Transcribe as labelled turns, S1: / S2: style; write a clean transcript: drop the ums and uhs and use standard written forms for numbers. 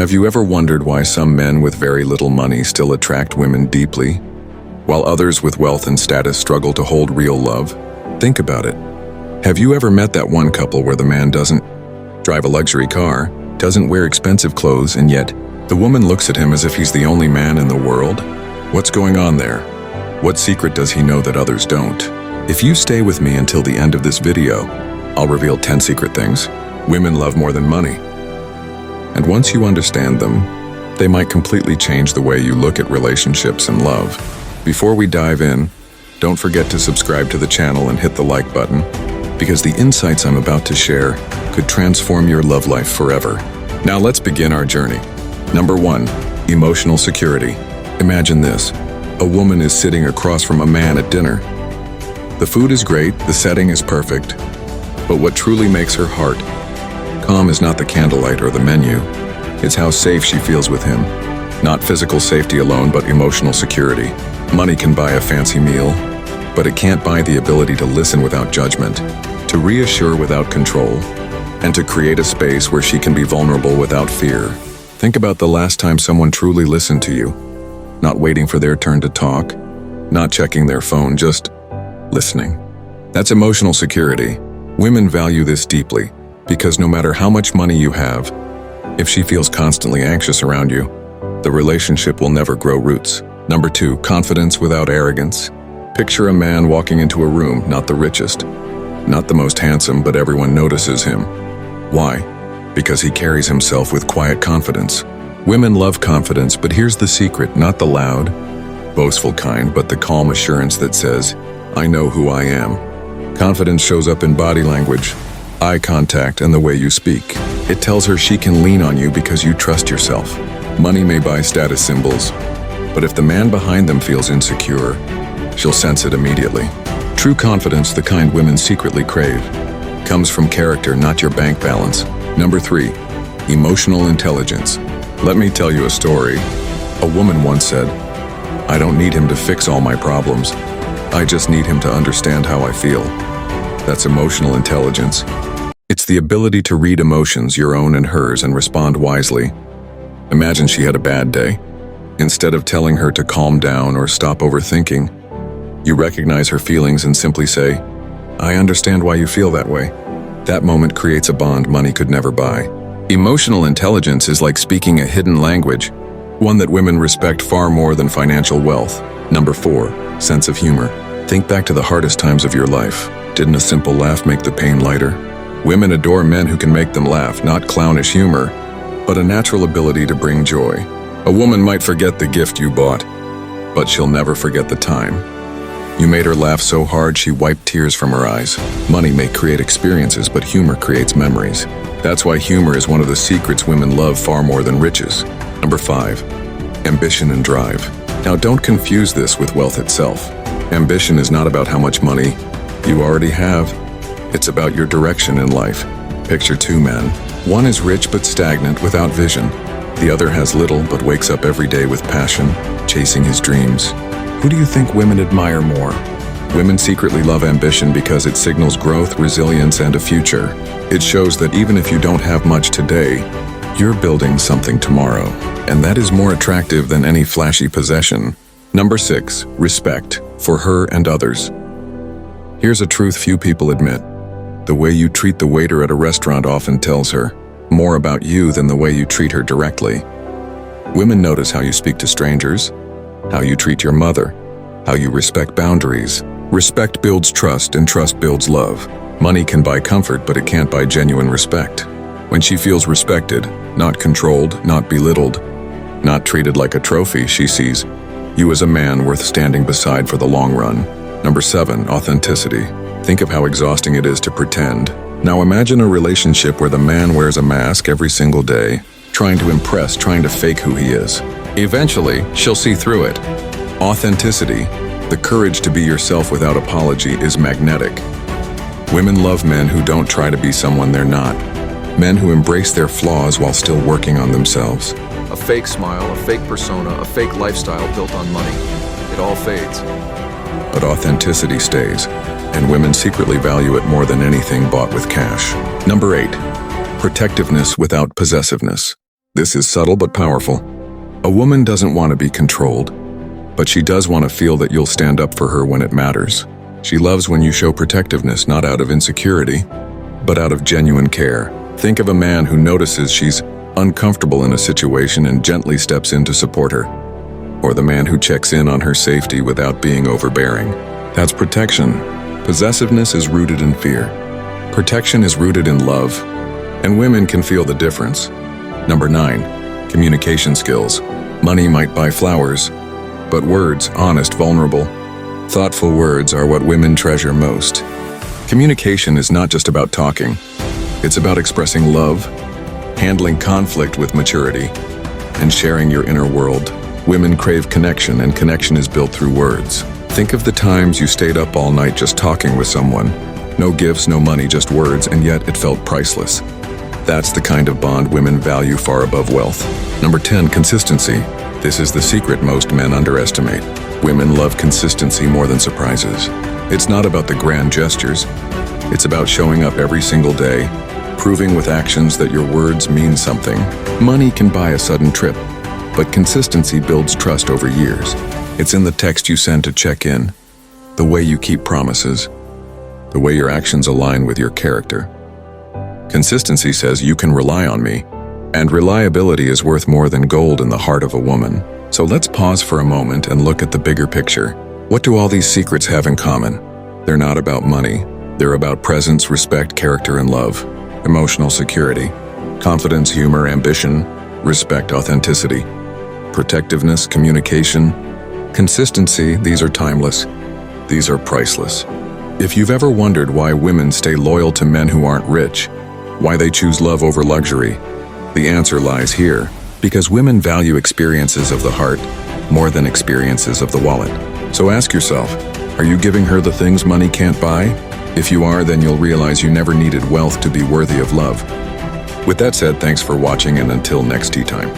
S1: Have you ever wondered why some men with very little money still attract women deeply, while others with wealth and status struggle to hold real love? Think about it. Have you ever met that one couple where the man doesn't drive a luxury car, doesn't wear expensive clothes, and yet the woman looks at him as if he's the only man in the world? What's going on there? What secret does he know that others don't? If you stay with me until the end of this video, I'll reveal 10 secret things women love more than money. And once you understand them, they might completely change the way you look at relationships and love. Before we dive in, don't forget to subscribe to the channel and hit the like button, because the insights I'm about to share could transform your love life forever. Now let's begin our journey. Number 1, emotional security. Imagine this. A woman is sitting across from a man at dinner. The food is great, the setting is perfect, but what truly makes her heart calm is not the candlelight or the menu. It's how safe she feels with him. Not physical safety alone, but emotional security. Money can buy a fancy meal, but it can't buy the ability to listen without judgment, to reassure without control, and to create a space where she can be vulnerable without fear. Think about the last time someone truly listened to you, not waiting for their turn to talk, not checking their phone, just listening. That's emotional security. Women value this deeply, because no matter how much money you have, if she feels constantly anxious around you, the relationship will never grow roots. Number 2, confidence without arrogance. Picture a man walking into a room, not the richest, not the most handsome, but everyone notices him. Why? Because he carries himself with quiet confidence. Women love confidence, but here's the secret: not the loud, boastful kind, but the calm assurance that says, "I know who I am." Confidence shows up in body language, eye contact, and the way you speak. It tells her she can lean on you because you trust yourself. Money may buy status symbols, but if the man behind them feels insecure, she'll sense it immediately. True confidence, the kind women secretly crave, comes from character, not your bank balance. Number 3, emotional intelligence. Let me tell you a story. A woman once said, "I don't need him to fix all my problems. I just need him to understand how I feel." That's emotional intelligence. It's the ability to read emotions, your own and hers, and respond wisely. Imagine she had a bad day. Instead of telling her to calm down or stop overthinking, you recognize her feelings and simply say, "I understand why you feel that way." That moment creates a bond money could never buy. Emotional intelligence is like speaking a hidden language, one that women respect far more than financial wealth. Number 4, sense of humor. Think back to the hardest times of your life. Didn't a simple laugh make the pain lighter? Women adore men who can make them laugh, not clownish humor, but a natural ability to bring joy. A woman might forget the gift you bought, but she'll never forget the time you made her laugh so hard she wiped tears from her eyes. Money may create experiences, but humor creates memories. That's why humor is one of the secrets women love far more than riches. Number 5, ambition and drive. Now don't confuse this with wealth itself. Ambition is not about how much money you already have. It's about your direction in life. Picture 2 men. One is rich but stagnant, without vision. The other has little but wakes up every day with passion, chasing his dreams. Who do you think women admire more? Women secretly love ambition because it signals growth, resilience, and a future. It shows that even if you don't have much today, you're building something tomorrow. And that is more attractive than any flashy possession. Number 6, respect for her and others. Here's a truth few people admit. The way you treat the waiter at a restaurant often tells her more about you than the way you treat her directly. Women notice how you speak to strangers, how you treat your mother, how you respect boundaries. Respect builds trust, and trust builds love. Money can buy comfort, but it can't buy genuine respect. When she feels respected, not controlled, not belittled, not treated like a trophy, she sees you as a man worth standing beside for the long run. Number 7, authenticity. Think of how exhausting it is to pretend. Now imagine a relationship where the man wears a mask every single day, trying to impress, trying to fake who he is. Eventually, she'll see through it. Authenticity, the courage to be yourself without apology, is magnetic. Women love men who don't try to be someone they're not. Men who embrace their flaws while still working on themselves.
S2: A fake smile, a fake persona, a fake lifestyle built on money. It all fades.
S1: But authenticity stays, and women secretly value it more than anything bought with cash. Number 8, protectiveness without possessiveness. This is subtle but powerful. A woman doesn't want to be controlled, but she does want to feel that you'll stand up for her when it matters. She loves when you show protectiveness not out of insecurity, but out of genuine care. Think of a man who notices she's uncomfortable in a situation and gently steps in to support her. Or the man who checks in on her safety without being overbearing. That's protection. Possessiveness is rooted in fear. Protection is rooted in love, and women can feel the difference. Number 9, communication skills. Money might buy flowers, but words, honest, vulnerable, thoughtful words are what women treasure most. Communication is not just about talking. It's about expressing love, handling conflict with maturity, and sharing your inner world. Women crave connection, and connection is built through words. Think of the times you stayed up all night just talking with someone. No gifts, no money, just words, and yet it felt priceless. That's the kind of bond women value far above wealth. Number 10, consistency. This is the secret most men underestimate. Women love consistency more than surprises. It's not about the grand gestures. It's about showing up every single day, proving with actions that your words mean something. Money can buy a sudden trip, but consistency builds trust over years. It's in the text you send to check in, the way you keep promises, the way your actions align with your character. Consistency says you can rely on me, and reliability is worth more than gold in the heart of a woman. So let's pause for a moment and look at the bigger picture. What do all these secrets have in common? They're not about money. They're about presence, respect, character, and love. Emotional security, confidence, humor, ambition, respect, authenticity, protectiveness, communication, consistency. These are timeless. These are priceless. If you've ever wondered why women stay loyal to men who aren't rich, why they choose love over luxury, the answer lies here. Because women value experiences of the heart more than experiences of the wallet. So ask yourself, are you giving her the things money can't buy? If you are, then you'll realize you never needed wealth to be worthy of love. With that said, thanks for watching, and until next tea time.